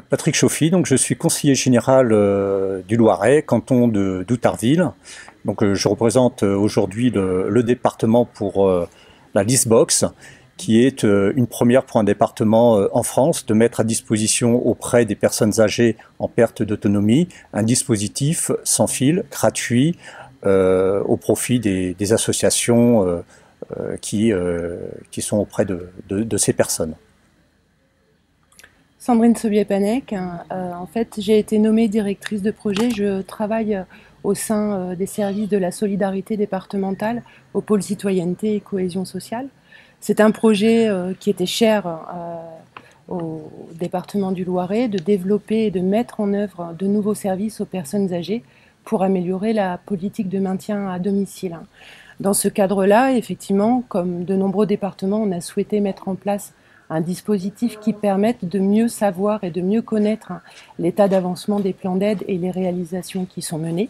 Patrick Chauffy, donc je suis conseiller général du Loiret, canton d'Outarville. Donc je représente aujourd'hui le département pour la Listbox, qui est une première pour un département en France de mettre à disposition auprès des personnes âgées en perte d'autonomie un dispositif sans fil, gratuit, au profit des associations qui sont auprès de ces personnes. Sandrine Sobiepanek, en fait, j'ai été nommée directrice de projet. Je travaille au sein des services de la solidarité départementale au pôle citoyenneté et cohésion sociale. C'est un projet qui était cher au département du Loiret, de développer et de mettre en œuvre de nouveaux services aux personnes âgées pour améliorer la politique de maintien à domicile. Dans ce cadre-là, effectivement, comme de nombreux départements, on a souhaité mettre en place un dispositif qui permette de mieux savoir et de mieux connaître l'état d'avancement des plans d'aide et les réalisations qui sont menées.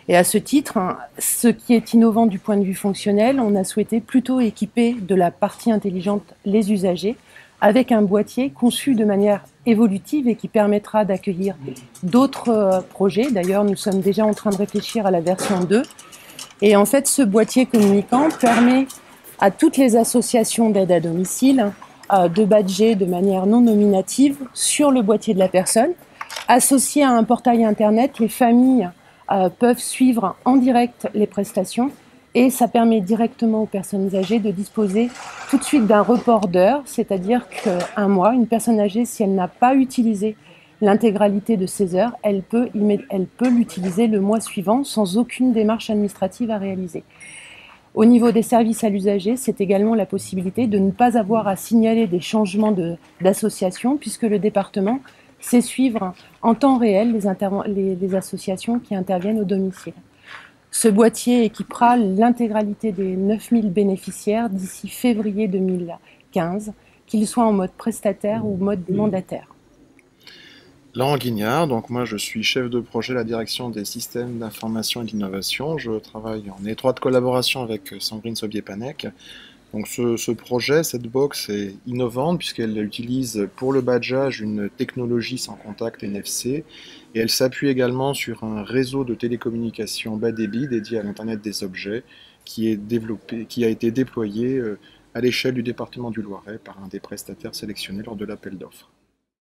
Et à ce titre, ce qui est innovant du point de vue fonctionnel, on a souhaité plutôt équiper de la partie intelligente les usagers avec un boîtier conçu de manière évolutive et qui permettra d'accueillir d'autres projets. D'ailleurs, nous sommes déjà en train de réfléchir à la version 2. Et en fait, ce boîtier communicant permet à toutes les associations d'aide à domicile de badger de manière non nominative sur le boîtier de la personne. Associé à un portail internet, les familles peuvent suivre en direct les prestations et ça permet directement aux personnes âgées de disposer tout de suite d'un report d'heures, c'est-à-dire qu'un mois, une personne âgée, si elle n'a pas utilisé l'intégralité de ses heures, elle peut l'utiliser le mois suivant sans aucune démarche administrative à réaliser. Au niveau des services à l'usager, c'est également la possibilité de ne pas avoir à signaler des changements d'association puisque le département sait suivre en temps réel les associations qui interviennent au domicile. Ce boîtier équipera l'intégralité des 9000 bénéficiaires d'ici février 2015, qu'ils soient en mode prestataire ou mode mandataire. Laurent Guignard, donc moi je suis chef de projet à la direction des systèmes d'information et d'innovation. Je travaille en étroite collaboration avec Sandrine Sobiepanek. Donc ce projet, cette box est innovante puisqu'elle utilise pour le badgeage une technologie sans contact NFC et elle s'appuie également sur un réseau de télécommunications bas débit dédié à l'Internet des objets qui a été déployé à l'échelle du département du Loiret par un des prestataires sélectionnés lors de l'appel d'offres.